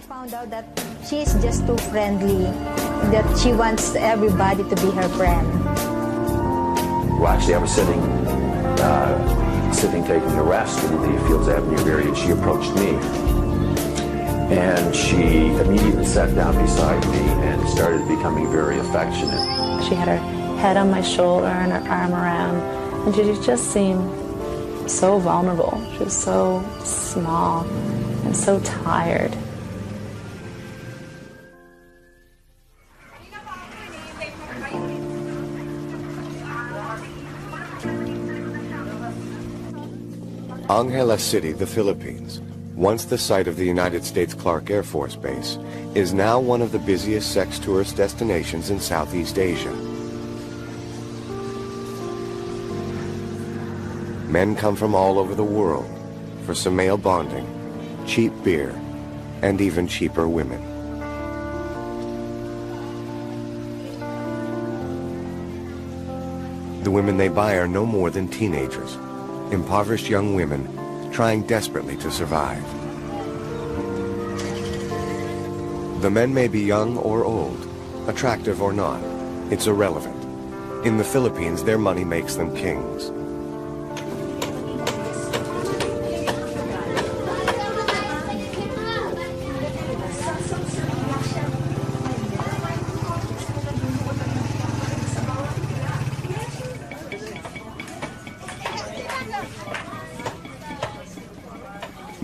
found out that she's just too friendly, that she wants everybody to be her friend. Well, actually, I was sitting taking a rest in the Fields Avenue area, and she approached me. And she immediately sat down beside me and started becoming very affectionate. She had her head on my shoulder and her arm around, and she just seemed so vulnerable. She was so small and so tired. Angeles City, the Philippines, once the site of the United States Clark Air Force Base, is now one of the busiest sex tourist destinations in Southeast Asia. Men come from all over the world for some male bonding, cheap beer, and even cheaper women. The women they buy are no more than teenagers, impoverished young women trying desperately to survive. The men may be young or old, attractive or not. It's irrelevant. In the Philippines, their money makes them kings.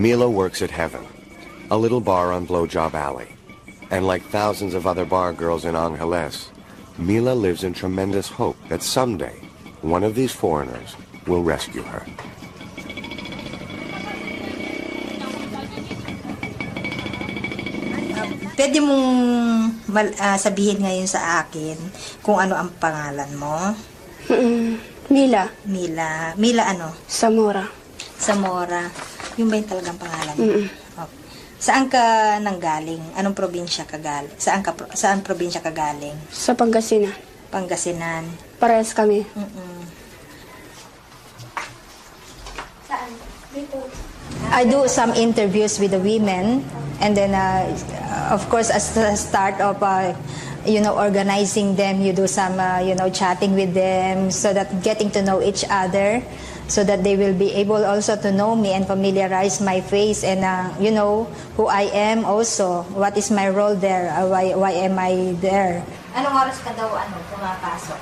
Mila works at Heaven, a little bar on Blowjob Alley. And like thousands of other bar girls in Angeles, Mila lives in tremendous hope that someday one of these foreigners will rescue her. Pwede mong sabihin ngayon sa akin kung ano ang pangalan mo? Mila. Mila. Mila ano? Zamora. Zamora. Yung ba yung talagang pangalan mo? Okay. Saan ka nanggaling? Anong probinsya ka galing? Saan probinsya ka galing? Sa Pangasinan. Pangasinan. Parehas kami. Saan? Dito. I do some interviews with the women, and then of course as the start of organizing them, you do some chatting with them, so that getting to know each other, so that they will be able also to know me and familiarize my face and who I am also, what is my role there, why am I there. Anong oras ka daw pumapasok?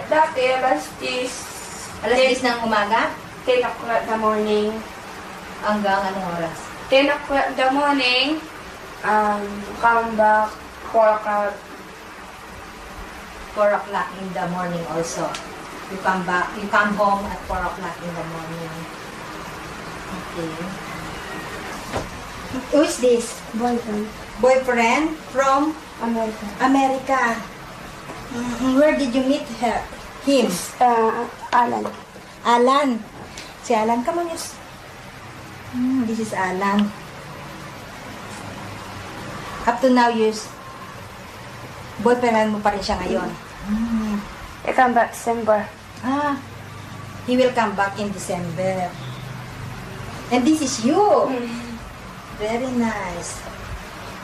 Dati, alas 10. Alas 10 ng umaga? 10 o'clock in the morning. Hanggang anong oras? 10 o'clock in the morning. Come back 4 o'clock. 4 o'clock in the morning also. You come home at 4 o'clock in the morning. Okay. Who is this? Boyfriend. Boyfriend from America. America. Where did you meet him? Alan. Alan. Si Alan, come on, yes. This is Alan. Up to now, boyfriend mo pa rin siya ngayon. I come back December. He will come back in December. And this is you. Very nice.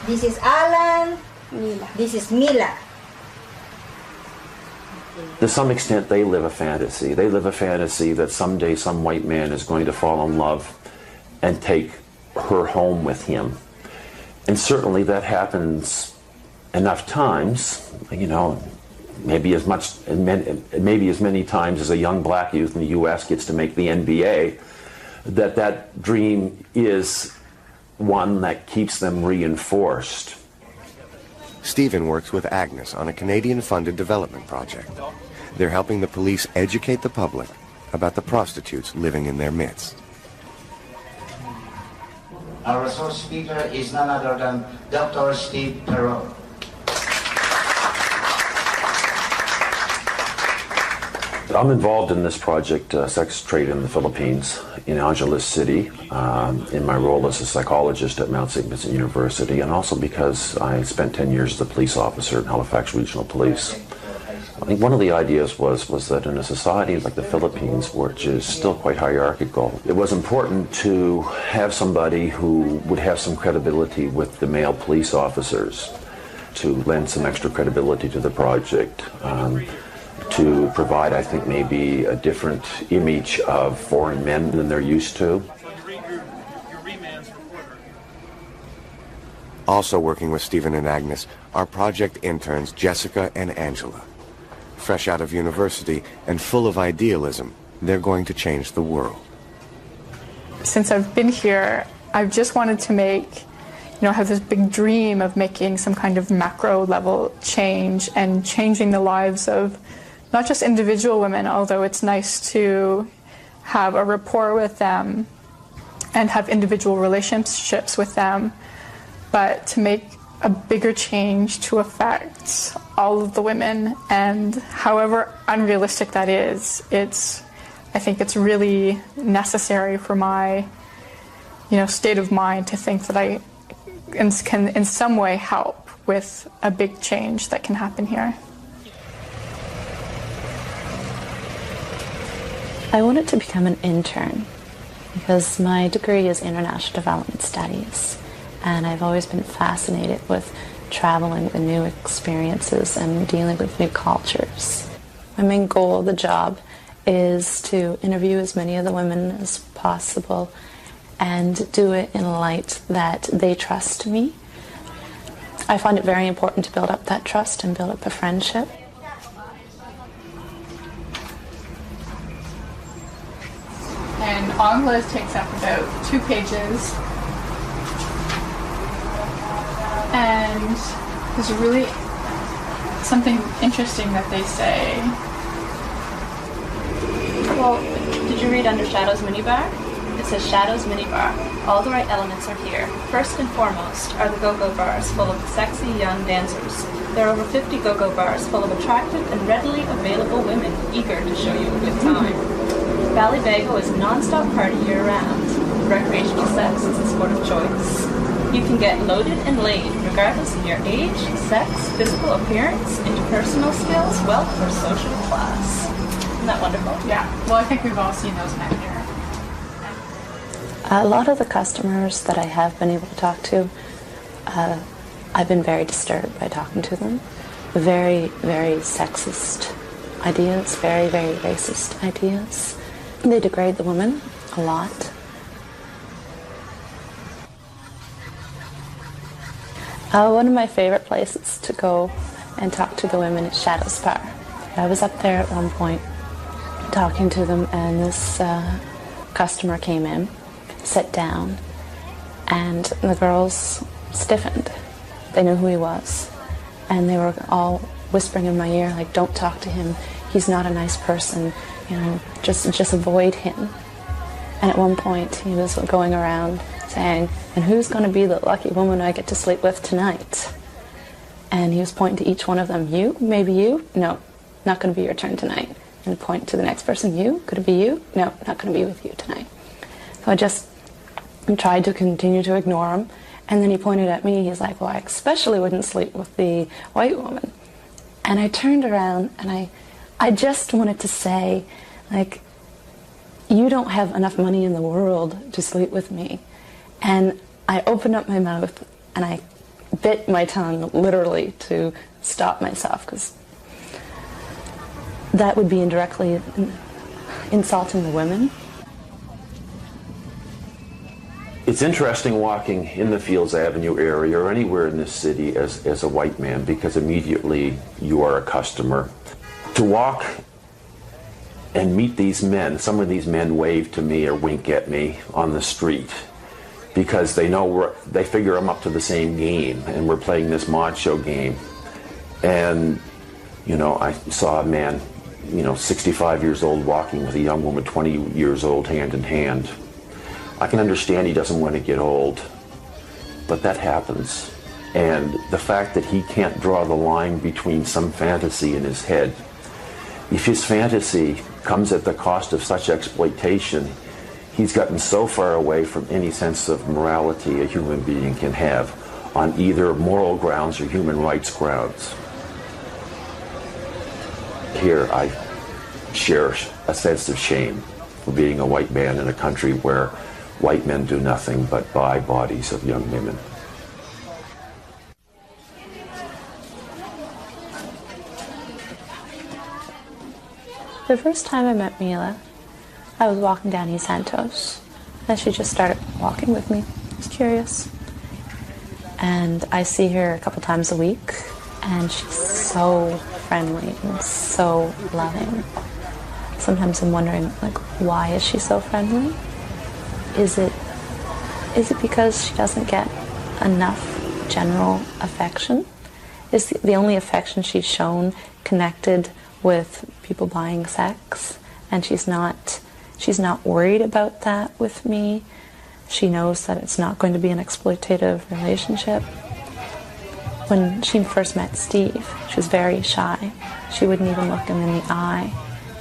This is Alan. Mila. This is Mila. To some extent, they live a fantasy. They live a fantasy that someday some white man is going to fall in love and take her home with him. And certainly that happens enough times, maybe as many times as a young black youth in the U.S. gets to make the NBA, that dream is one that keeps them reinforced. Stephen works with Agnes on a Canadian-funded development project. They're helping the police educate the public about the prostitutes living in their midst. Our resource speaker is none other than Dr. Steve Perot. I'm involved in this project, Sex Trade in the Philippines, in Angeles City, in my role as a psychologist at Mount St. Vincent University, and also because I spent 10 years as a police officer in Halifax Regional Police. I think one of the ideas was that in a society like the Philippines, which is still quite hierarchical, it was important to have somebody who would have some credibility with the male police officers, to lend some extra credibility to the project, to provide, I think, maybe a different image of foreign men than they're used to. Also working with Stephen and Agnes are project interns Jessica and Angela. Fresh out of university and full of idealism, they're going to change the world. Since I've been here, I've just wanted to have this big dream of making some kind of macro level change and changing the lives of not just individual women, although it's nice to have a rapport with them and have individual relationships with them, but to make a bigger change to affect all of the women. And however unrealistic that is, I think it's really necessary for my state of mind to think that I can in some way help with a big change that can happen here. I wanted to become an intern because my degree is International Development Studies, and I've always been fascinated with traveling with new experiences and dealing with new cultures. My main goal of the job is to interview as many of the women as possible and do it in a light that they trust me. I find it very important to build up that trust and build up a friendship. And Angla's takes up about 2 pages. And there's really something interesting that they say. Well, did you read Under Shadows Minibar? It says Shadows Minibar. All the right elements are here. First and foremost are the go-go bars full of sexy young dancers. There are over 50 go-go bars full of attractive and readily available women eager to show you a good time. Balibago is a non-stop party year-round. Recreational sex is a sport of choice. You can get loaded and laid regardless of your age, sex, physical appearance, interpersonal skills, wealth, or social class. Isn't that wonderful? Yeah, well, I think we've all seen those men here. A lot of the customers that I have been able to talk to, I've been very disturbed by talking to them. Very, very sexist ideas, very, very racist ideas. They degrade the woman a lot. One of my favorite places to go and talk to the women is Shadows Bar. I was up there at one point talking to them, and this customer came in, sat down, and the girls stiffened. They knew who he was, and they were all whispering in my ear, like, don't talk to him, he's not a nice person, just avoid him. And at one point he was going around saying, and who's going to be the lucky woman I get to sleep with tonight? And he was pointing to each one of them. You? Maybe you? No, not going to be your turn tonight. And point to the next person. You? Could it be you? No, not going to be with you tonight. So I just tried to continue to ignore him. And then he pointed at me. He's like, well, I especially wouldn't sleep with the white woman. And I turned around and I just wanted to say, like, you don't have enough money in the world to sleep with me. And I opened up my mouth and I bit my tongue literally to stop myself, because that would be indirectly insulting the women. It's interesting walking in the Fields Avenue area or anywhere in this city as a white man, because immediately you are a customer. To walk and meet these men, some of these men wave to me or wink at me on the street because they know they figure I'm up to the same game and we're playing this macho game. And, I saw a man, 65 years old walking with a young woman 20 years old hand in hand. I can understand he doesn't want to get old, but that happens. And the fact that he can't draw the line between some fantasy in his head, if his fantasy comes at the cost of such exploitation, he's gotten so far away from any sense of morality a human being can have on either moral grounds or human rights grounds. here I share a sense of shame for being a white man in a country where white men do nothing but buy bodies of young women. The first time I met Mila, I was walking down East Santos, and she just started walking with me. I was curious. And I see her a couple times a week, and she's so friendly and so loving. Sometimes I'm wondering, like, why is she so friendly? Is it because she doesn't get enough general affection? Is the only affection she's shown connected with people buying sex, and she's not worried about that with me? She knows that it's not going to be an exploitative relationship. When she first met Steve, she was very shy. She wouldn't even look him in the eye.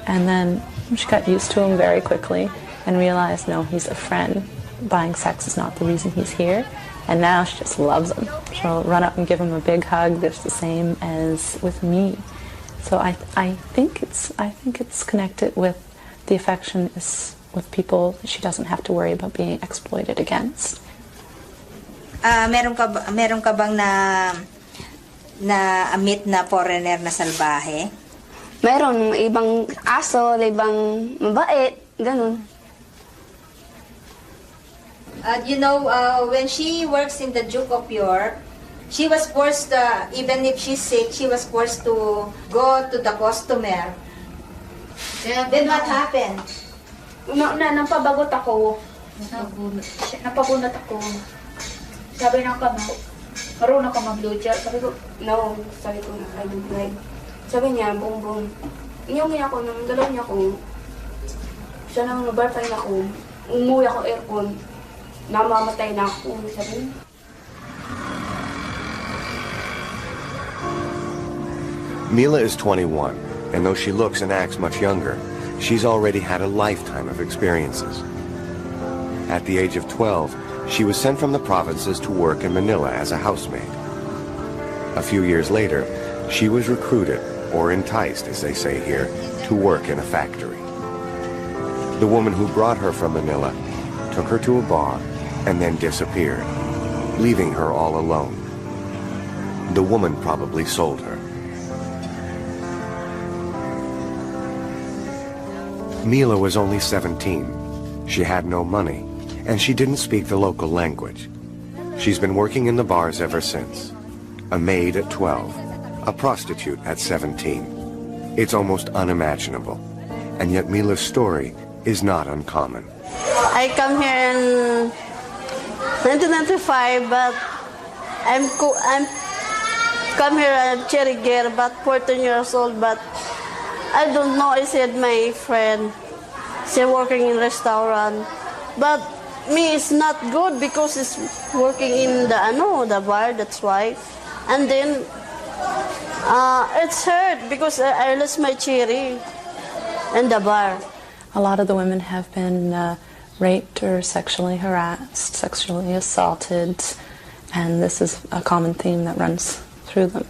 And then she got used to him very quickly and realized, no, he's a friend. Buying sex is not the reason he's here. And now she just loves him. She'll run up and give him a big hug that's the same as with me. So I think it's connected with the affection is with people that she doesn't have to worry about being exploited against. Meron ka bang na meet na foreigner na salbahe? Meron ibang aso, ibang mabait, ganun. When she works in the Duke of York, she was forced, even if she's sick, she was forced to go to the customer. Then what happened? Napabagot ako. Napabunot ako. Sabi ng kamo, marunong ka mag-lucha. Sabi ko, No, sabi ko, I don't like. Sabi niya, boom. Inyong ako, nang galaw niya ako. Siya nang nabartay na ako. Umuwi ako aircon. Namamatay na ako. Sabi niya. Mila is 21, and though she looks and acts much younger, she's already had a lifetime of experiences. At the age of 12, she was sent from the provinces to work in Manila as a housemaid. A few years later, she was recruited, or enticed, as they say here, to work in a factory. The woman who brought her from Manila took her to a bar and then disappeared, leaving her all alone. The woman probably sold her. Mila was only 17. She had no money, and she didn't speak the local language. She's been working in the bars ever since. A maid at 12, a prostitute at 17. It's almost unimaginable. And yet Mila's story is not uncommon. I come here in 1995, but I'm come here at Cherry Girl, about 14 years old, but I don't know. I said my friend, she's working in restaurant, but me is not good because it's working in the bar. That's why, and then it's hurt because I lost my cherry in the bar. A lot of the women have been raped or sexually harassed, sexually assaulted, and this is a common theme that runs through them.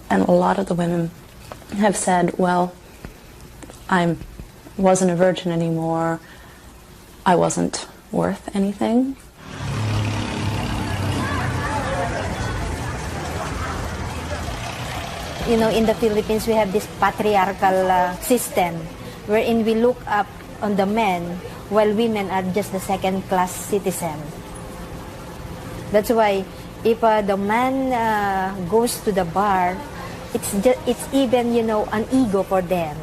And a lot of the women have said, well, I wasn't a virgin anymore, I wasn't worth anything. In the Philippines, we have this patriarchal system wherein we look up on the men while women are just the second-class citizen. That's why if the man goes to the bar, it's even an ego for them,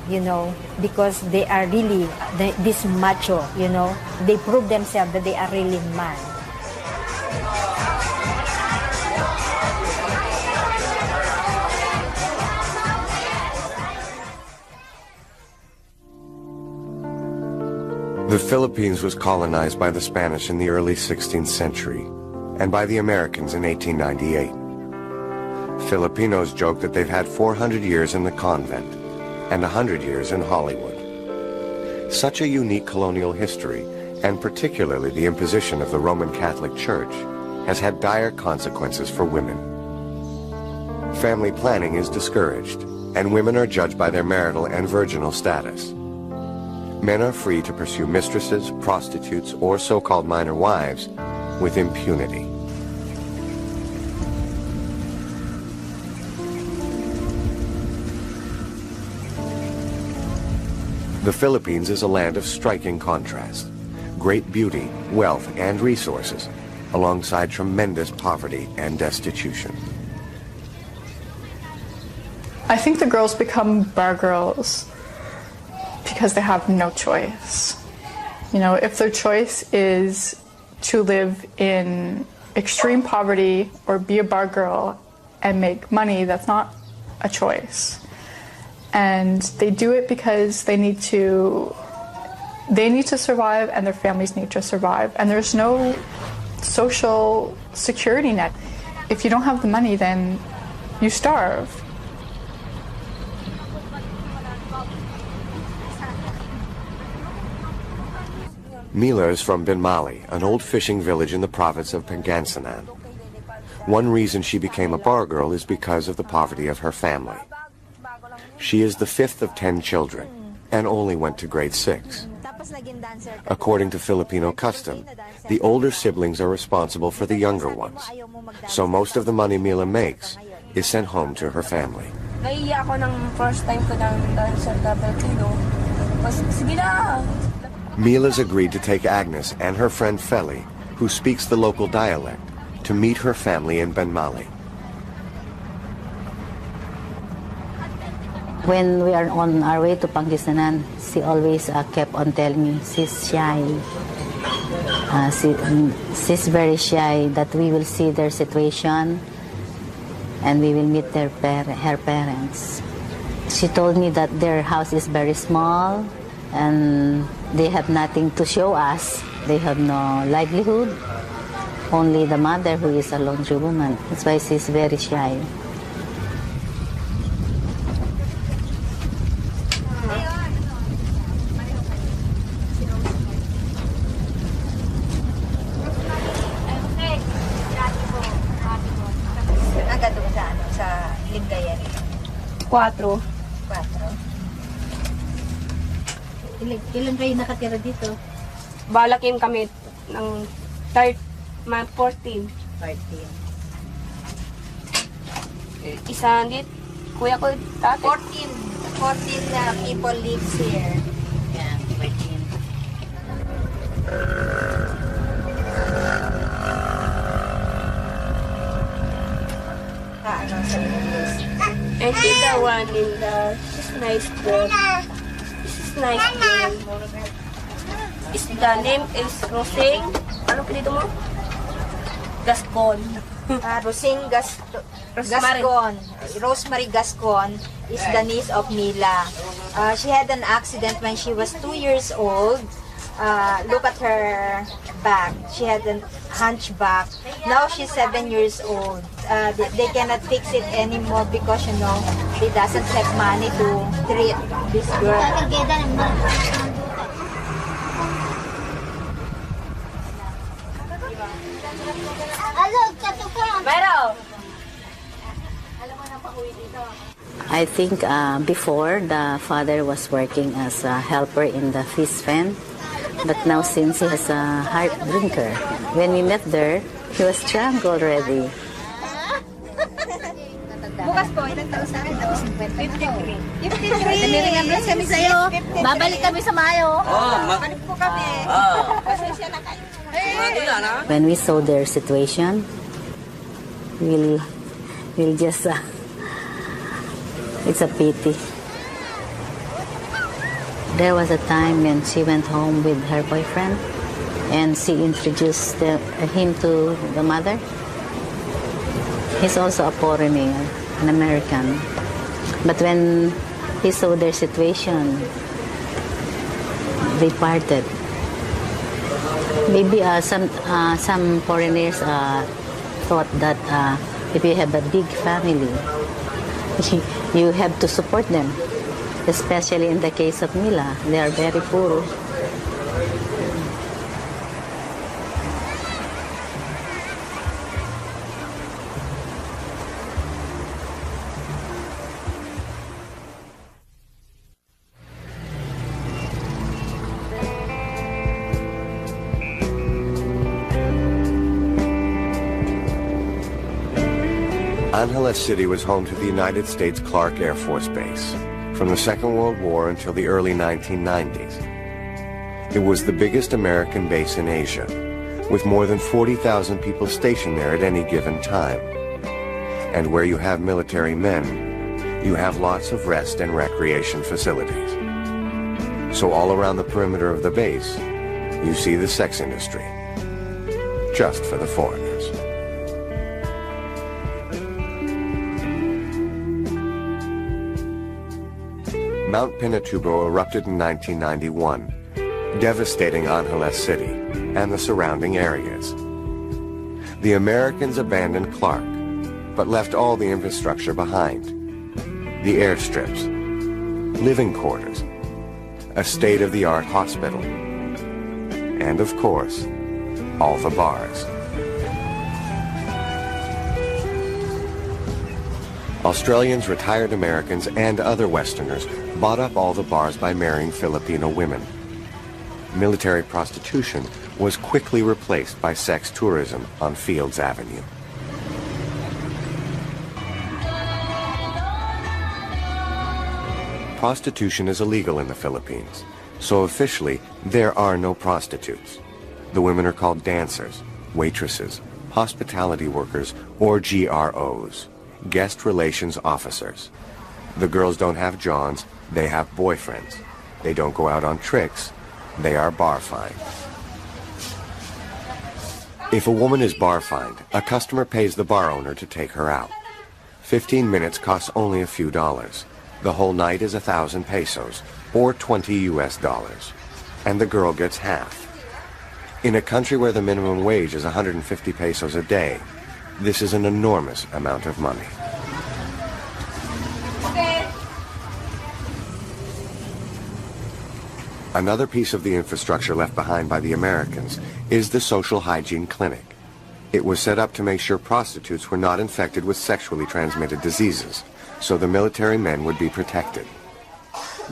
because they are really this macho, they prove themselves that they are really man. The Philippines was colonized by the Spanish in the early 16th century and by the Americans in 1898. Filipinos joke that they've had 400 years in the convent and 100 years in Hollywood. Such a unique colonial history, and particularly the imposition of the Roman Catholic Church, has had dire consequences for women. Family planning is discouraged, and women are judged by their marital and virginal status. Men are free to pursue mistresses, prostitutes, or so-called minor wives with impunity. The Philippines is a land of striking contrast. Great beauty, wealth, and resources, alongside tremendous poverty and destitution. I think the girls become bar girls because they have no choice. You know, if their choice is to live in extreme poverty or be a bar girl and make money, that's not a choice. And they do it because they need to survive and their families need to survive. And there's no social security net. If you don't have the money, then you starve. Mila is from Binmali, an old fishing village in the province of Pangasinan. One reason she became a bar girl is because of the poverty of her family. She is the fifth of 10 children and only went to grade 6. According to Filipino custom, the older siblings are responsible for the younger ones. So most of the money Mila makes is sent home to her family. Naiiyak ako ng first time ko ng dancer na Filipino. Sige na! Mila's agreed to take Agnes and her friend Feli, who speaks the local dialect, to meet her family in Benmali. When we are on our way to Pangasinan, she always kept on telling me she's shy. She's very shy that we will see their situation and we will meet her parents. She told me that their house is very small and they have nothing to show us. They have no livelihood. Only the mother, who is a laundry woman. That's why she's very shy. Quatro. Ilan kayo nakatira dito? Balakin kami ng 14. 14. Isa dit, kuya ko dati. 14 people lives here. Yeah, 14. And the one in the, she's nice girl. She's nice girl. The name is Rosing. Ano pinito mo? Gascon. Rosing Gascon. Rosemary Gascon is the niece of Mila. She had an accident when she was 2 years old. Look at her back. She had a hunchback. Now she's 7 years old. They cannot fix it anymore because, you know, they doesn't have money to treat this girl. I think before the father was working as a helper in the fish pen, but now since he has a hard drinker, when we met there, he was drunk already. Bukas po, ilang taon sa akin? Tapos 53. 53! Namiringan kami sa'yo. Babalik kami sa Mayo. Balik po kami. Pasensya na kayo. When we saw their situation, we'll just, it's a pity. There was a time when she went home with her boyfriend and she introduced him to the mother. He's also a foreigner, an American. But when he saw their situation, they parted. Maybe some foreigners thought that if you have a big family, you have to support them. Especially in the case of Mila, they are very poor. Angeles City was home to the United States Clark Air Force Base from the Second World War until the early 1990s. It was the biggest American base in Asia, with more than 40,000 people stationed there at any given time. And where you have military men, you have lots of rest and recreation facilities. So all around the perimeter of the base, you see the sex industry, just for the foreigners. Mount Pinatubo erupted in 1991, devastating Angeles City and the surrounding areas. The Americans abandoned Clark, but left all the infrastructure behind. The airstrips, living quarters, a state-of-the-art hospital, and of course, all the bars. Australians, retired Americans, and other Westerners bought up all the bars by marrying Filipino women. Military prostitution was quickly replaced by sex tourism on Fields Avenue. Prostitution is illegal in the Philippines, so officially there are no prostitutes. The women are called dancers, waitresses, hospitality workers, or GROs, guest relations officers. The girls don't have Johns, they have boyfriends. They don't go out on tricks, they are bar-fined. If a woman is bar-fined, a customer pays the bar owner to take her out. 15 minutes costs only a few dollars. The whole night is 1,000 pesos, or $20 US, and the girl gets half. In a country where the minimum wage is 150 pesos a day, this is an enormous amount of money. Another piece of the infrastructure left behind by the Americans is the social hygiene clinic. It was set up to make sure prostitutes were not infected with sexually transmitted diseases, so the military men would be protected.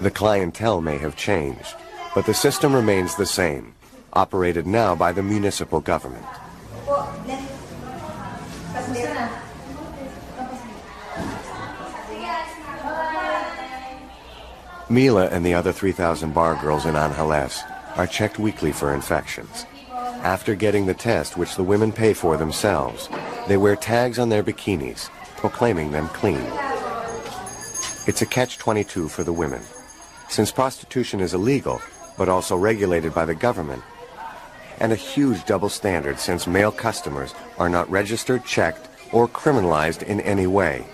The clientele may have changed, but the system remains the same, operated now by the municipal government. Mila and the other 3,000 bar girls in Angeles are checked weekly for infections. After getting the test, which the women pay for themselves, they wear tags on their bikinis, proclaiming them clean. It's a catch-22 for the women. Since prostitution is illegal, but also regulated by the government, and a huge double standard since male customers are not registered, checked, or criminalized in any way.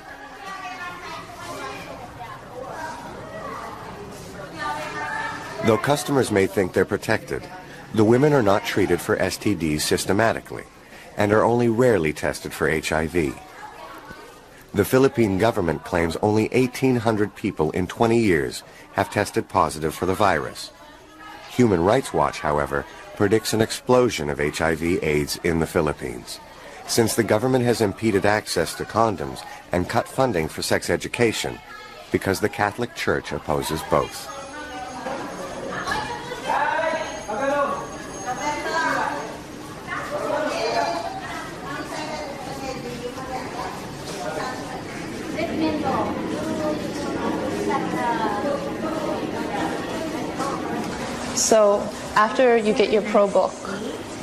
Though customers may think they're protected, the women are not treated for STDs systematically and are only rarely tested for HIV. The Philippine government claims only 1,800 people in 20 years have tested positive for the virus. Human Rights Watch, however, predicts an explosion of HIV/AIDS in the Philippines, since the government has impeded access to condoms and cut funding for sex education because the Catholic Church opposes both. So after you get your pro book,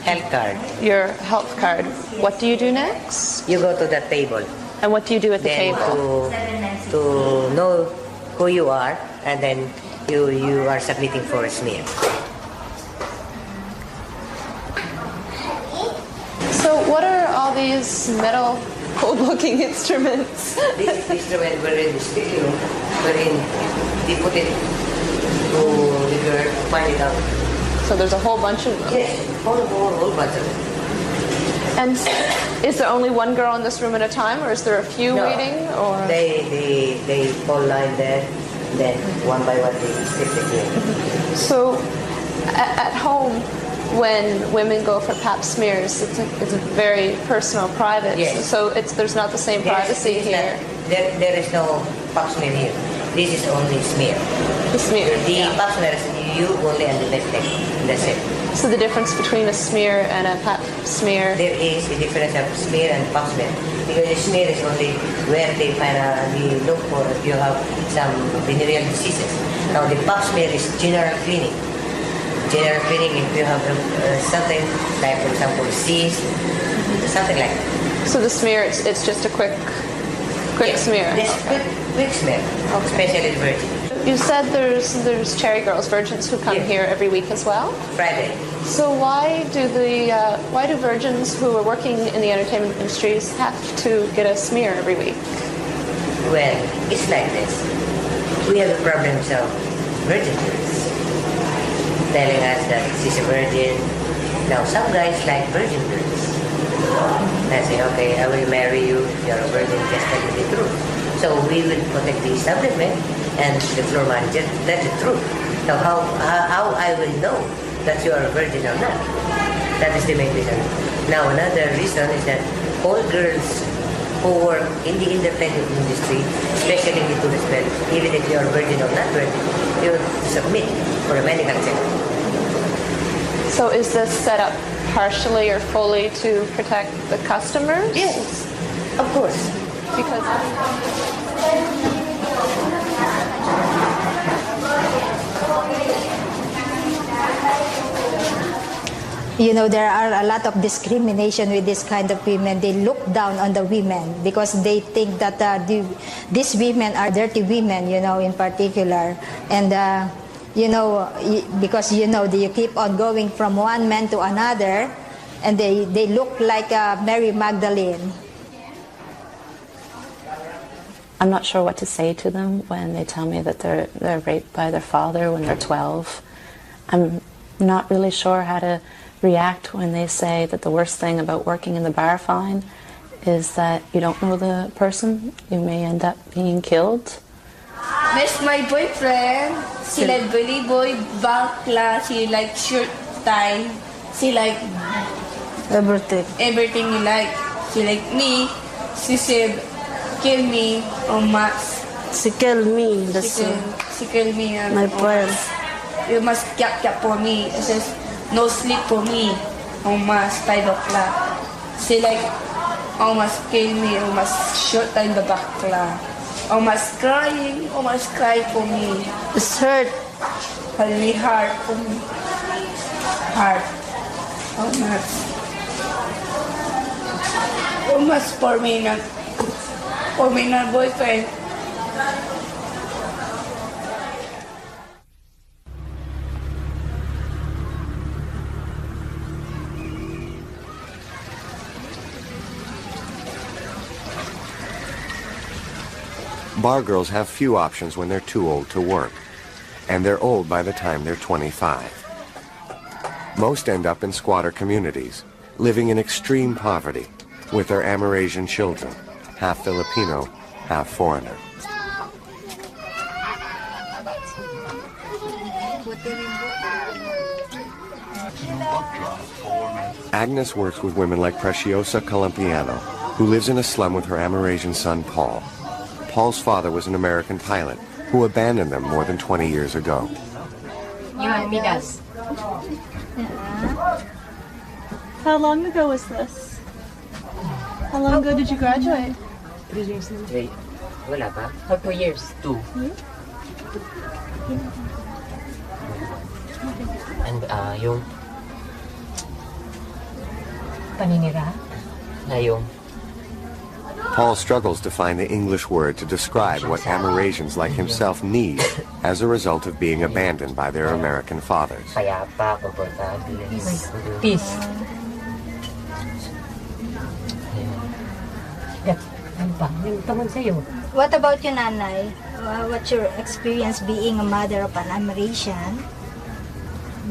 health card, your health card, what do you do next? You go to the table. And what do you do at the table? To know who you are, and then you are submitting for a smear. So what are all these metal cold-looking instruments? This instrument wherein they put it to the girl to find it out. So there's a whole bunch of them? Yes, whole bunch of them. And is there only one girl in this room at a time, or is there a few waiting? Or They fall line there, then one by one they stick the clear. So at home, when women go for pap smears, it's a very personal, private. Yes. So there's not the same privacy here. There is no pap smear here. This is only smear. The smear. The pap smear is you only on the left leg. That's it. So the difference between a smear and a pap smear? There is a difference of smear and pap smear. Because the smear is only where they look for if you have some venereal diseases. Now the pap smear is general cleaning. General cleaning if you have something like, for example, cyst, something like that. So the smear, it's just a quick smear. This quick smear, especially virgin. You said there's cherry girls, virgins who come here every week as well. Friday. So why do virgins who are working in the entertainment industries have to get a smear every week? Well, it's like this. We have a problem of virgin girls telling us that she's a virgin. Now some guys like virgin girls. I say, okay, I will marry you if you're a virgin, just tell me the truth. So we will protect the establishment and the floor manager, that's the truth. Now how I will know that you are a virgin or not? That is the main reason. Now another reason is that all girls who work in the entertainment industry, especially in the tourist bed, even if you are virgin or not virgin, you submit for a medical checkup. So is this set up partially or fully to protect the customers? Yes, of course. Because you know, there are a lot of discrimination with this kind of women. They look down on the women because they think that these women are dirty women, you know, in particular. And, you know, because, you know, you keep on going from one man to another, and they look like Mary Magdalene. I'm not sure what to say to them when they tell me that they're raped by their father when they're 12. I'm not really sure how to react when they say that the worst thing about working in the bar fine is that you don't know the person, you may end up being killed. Miss my boyfriend. She like bully boy, bakla. She like shirt tie. She like Everything. everything you like. She like me. She said, kill me or max. She killed me. She killed me. And My friend. You must cap for me. It says, no sleep for me. Almost 5 o'clock. She like, almost kill me. Almost shoot in the bakla. Almost crying. Almost cry for me. It's hurt. Really hard for me. Hard. Almost. Almost for me na boyfriend. Bar girls have few options when they're too old to work, and they're old by the time they're 25. Most end up in squatter communities, living in extreme poverty, with their Amerasian children, half Filipino, half foreigner. Agnes works with women like Preciosa Colompiano, who lives in a slum with her Amerasian son, Paul. Paul's father was an American pilot who abandoned them more than 20 years ago. How long ago was this? How long ago did you graduate? 3 years. 3. Wala pa? Or 2 years? 2. And yung paninira? Na yung Paul struggles to find the English word to describe what Amerasians like himself need as a result of being abandoned by their American fathers. payapa, komportable. Peace. What about you, Nanay? What's your experience being a mother of an Amerasian?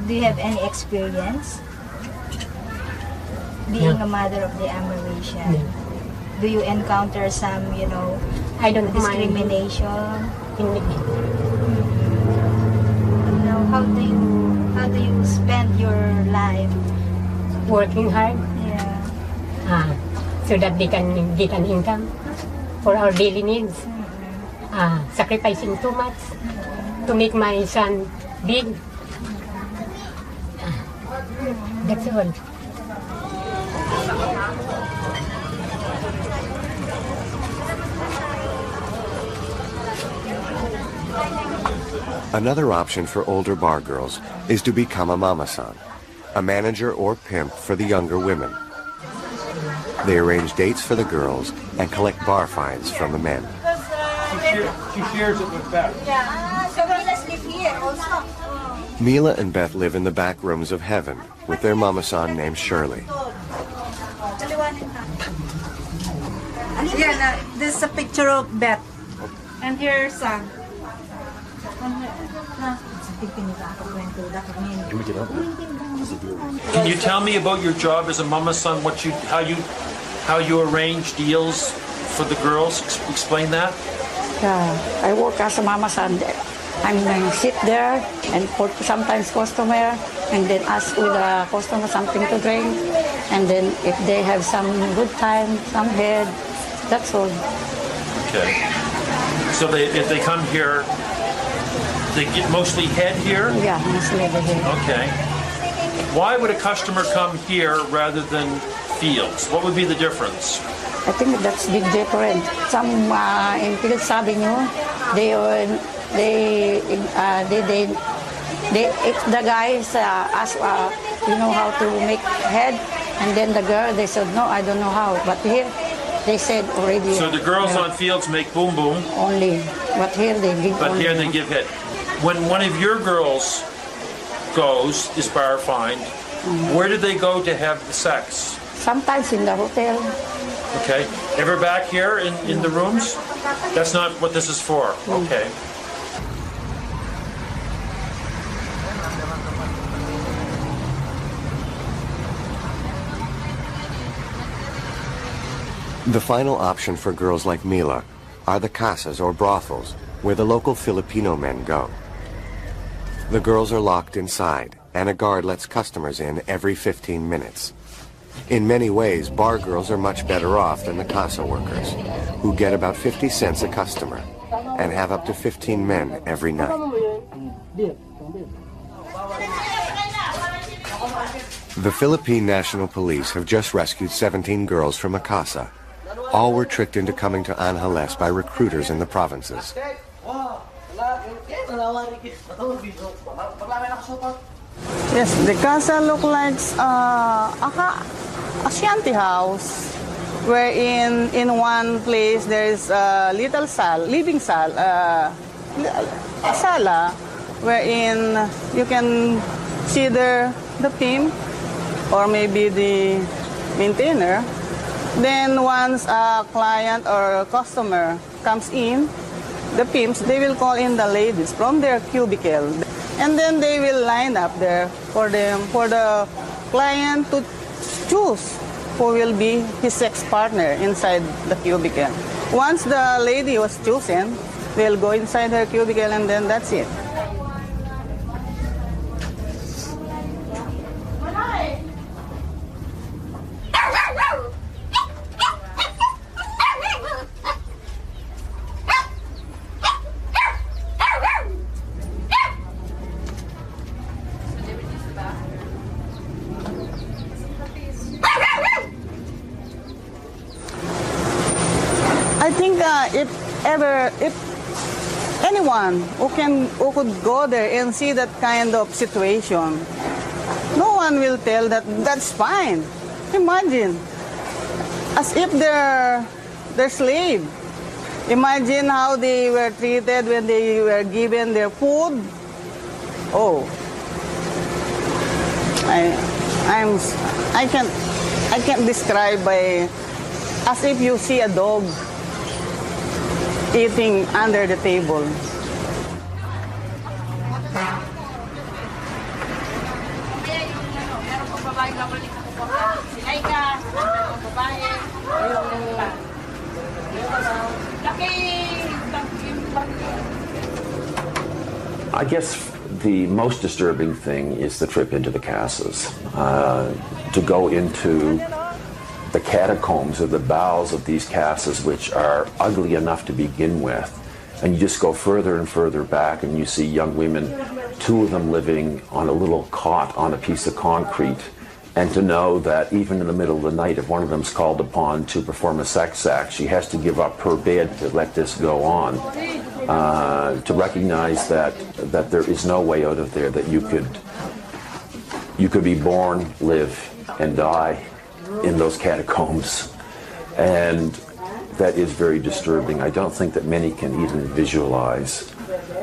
Do you have any experience being a mother of the Amerasian? Do you encounter some, you know, I don't discrimination? Now, how do you spend your life? Working hard. Yeah. So that they can get an income for our daily needs. sacrificing too much to make my son big. That's all. Another option for older bar girls is to become a mama-san, a manager or pimp for the younger women. They arrange dates for the girls and collect bar fines from the men. She shares it with Beth. Yeah, so let's live here also. Mila and Beth live in the back rooms of heaven with their mama-san named Shirley. Yeah, this is a picture of Beth and her son. Can you tell me about your job as a mama-san? How you arrange deals for the girls? Explain that. Yeah, I work as a mama-san. I'm sit there and for sometimes customer and then ask with the customer something to drink, and then if they have some good time, some head, that's all. Okay. So if they come here, they get mostly head here? Yeah, mostly the head. Okay. Why would a customer come here rather than Fields? What would be the difference? I think that's big different. Some in Fields Avenue, if the guys ask, you know how to make head, and then the girl, they said, no, I don't know how. But here, they said already. So the girls on Fields make boom boom. Only, but here they give. But only. here they give head. When one of your girls is bar fined, where do they go to have the sex? Sometimes in the hotel. Okay. Ever back here in the rooms? That's not what this is for. Okay. The final option for girls like Mila are the casas or brothels, where the local Filipino men go. The girls are locked inside, and a guard lets customers in every 15 minutes. In many ways, bar girls are much better off than the casa workers, who get about 50 cents a customer and have up to 15 men every night. The Philippine National Police have just rescued 17 girls from a casa. All were tricked into coming to Angeles by recruiters in the provinces. Yes, the casa look like a shanty house, wherein in one place there is a little a sala, wherein you can see the pimp or maybe the maintainer. Then once a client or a customer comes in, the pimps, they will call in the ladies from their cubicle. And then they will line up there for the client to choose who will be his sex partner inside the cubicle. Once the lady was chosen, they'll go inside her cubicle and then that's it. I think if anyone who could go there and see that kind of situation, no one will tell that that's fine. Imagine, as if they're slave. Imagine how they were treated when they were given their food. Oh, I can't describe as if you see a dog eating under the table. I guess the most disturbing thing is the trip into the casas, to go into the catacombs or the bowels of these casas, which are ugly enough to begin with, And you just go further and further back and you see young women, two of them living on a little cot on a piece of concrete. And to know that even in the middle of the night, if one of them's called upon to perform a sex act, she has to give up her bed to let this go on. To recognize that there is no way out of there, that you could be born, live, and die in those catacombs. And that is very disturbing. I don't think that many can even visualize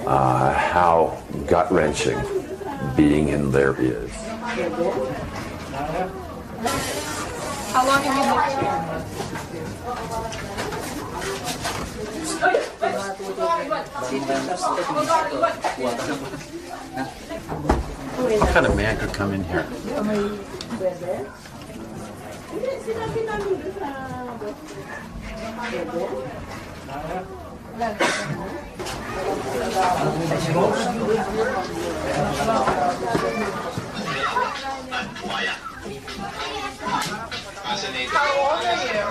how gut-wrenching being in there is. How long have you lived here? What kind of man could come in here? How old are you?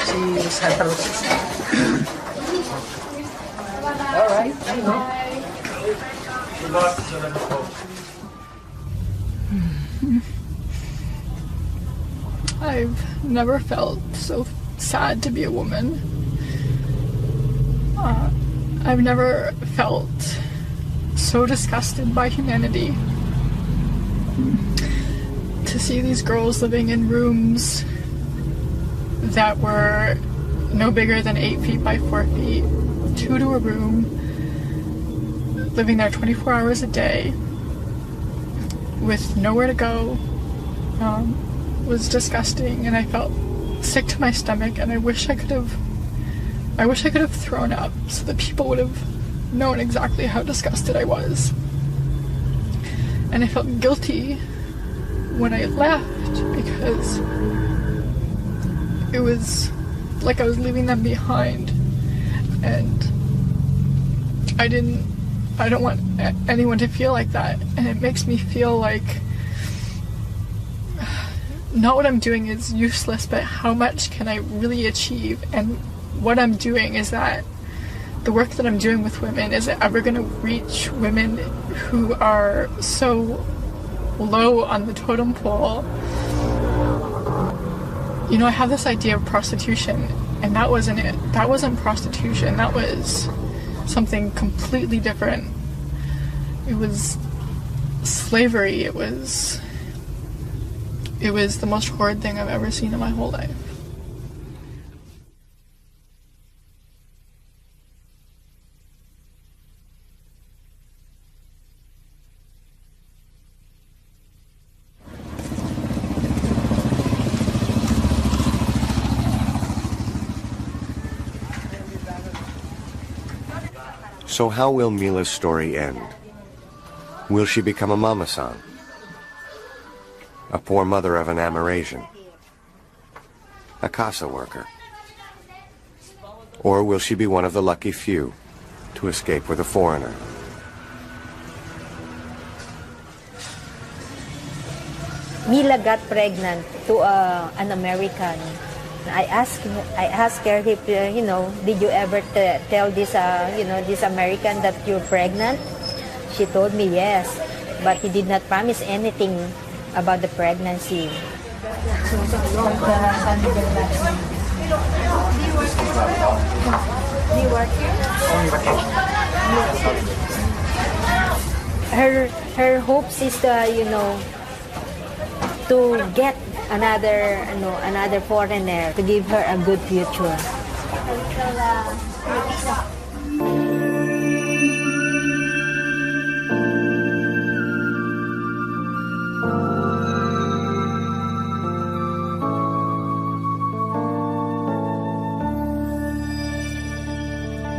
Si Santa Rosa. All right, I know. I've never felt so sad to be a woman. I've never felt so disgusted by humanity. To see these girls living in rooms that were no bigger than 8 feet by 4 feet, 2 to a room, living there 24 hours a day with nowhere to go, was disgusting, and I felt sick to my stomach, and I wish I could have thrown up so that people would have known exactly how disgusted I was. And I felt guilty when I left because it was like I was leaving them behind, and I don't want anyone to feel like that, and it makes me feel like not what I'm doing is useless, but how much can I really achieve. And what I'm doing is that the work that I'm doing with women, is it ever going to reach women who are so low on the totem pole? You know, I have this idea of prostitution, and that wasn't it. That wasn't prostitution. That was something completely different. It was slavery. It was the most horrid thing I've ever seen in my whole life. So how will Mila's story end? Will she become a mama-san? A poor mother of an Amerasian? A casa worker? Or will she be one of the lucky few to escape with a foreigner? Mila got pregnant to an American. I asked her if, did you ever tell this, this American that you're pregnant? She told me yes, but he did not promise anything about the pregnancy. Her hopes is to get another foreigner to give her a good future.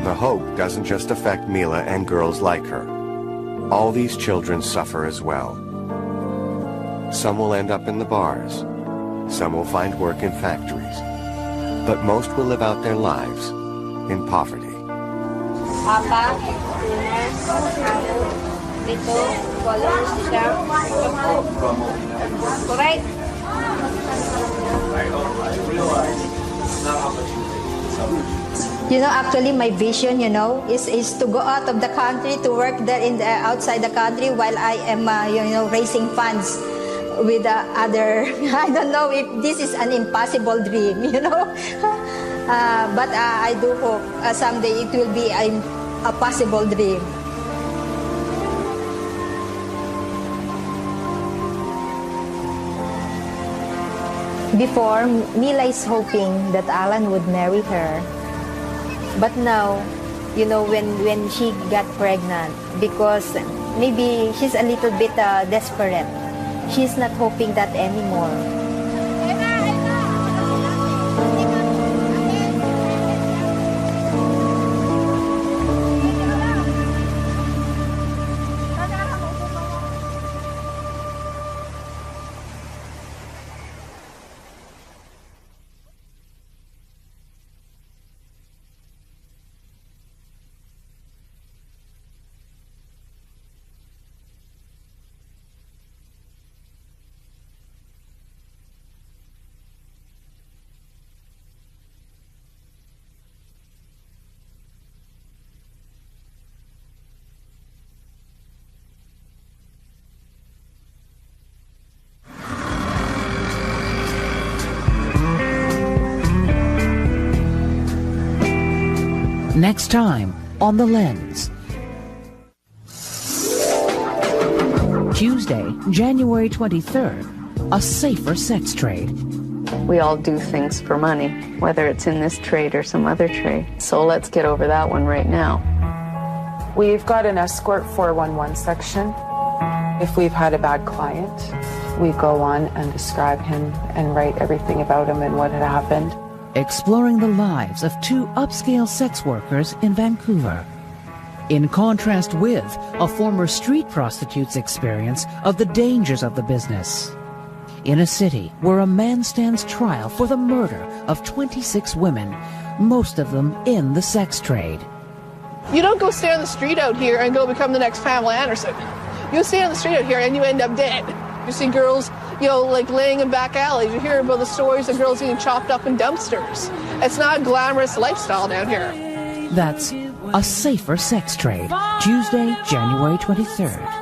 The hope doesn't just affect Mila and girls like her. All these children suffer as well. Some will end up in the bars. Some will find work in factories. But most will live out their lives in poverty. Papa, dito, colors, correct? You know, actually, my vision, you know, is to go out of the country to work there outside the country while I am, raising funds with other. I don't know if this is an impossible dream, you know, but I do hope someday it will be a possible dream. Before, Mila is hoping that Alan would marry her. But now, you know, when she got pregnant, because maybe she's a little bit desperate, she's not hoping that anymore. Next time on The Lens. Tuesday, January 23rd, a safer sex trade. We all do things for money, whether it's in this trade or some other trade. So let's get over that one right now. We've got an escort 411 section. If we've had a bad client, we go on and describe him and write everything about him and what had happened. Exploring the lives of two upscale sex workers in Vancouver. In contrast with a former street prostitute's experience of the dangers of the business. In a city where a man stands trial for the murder of 26 women, most of them in the sex trade. You don't go stay on the street out here and go become the next Pamela Anderson. You stay on the street out here and you end up dead. You see girls, you know, like laying in back alleys. You hear about the stories of girls getting chopped up in dumpsters. It's not a glamorous lifestyle down here. That's A Safer Sex Trade, Tuesday, January 23rd.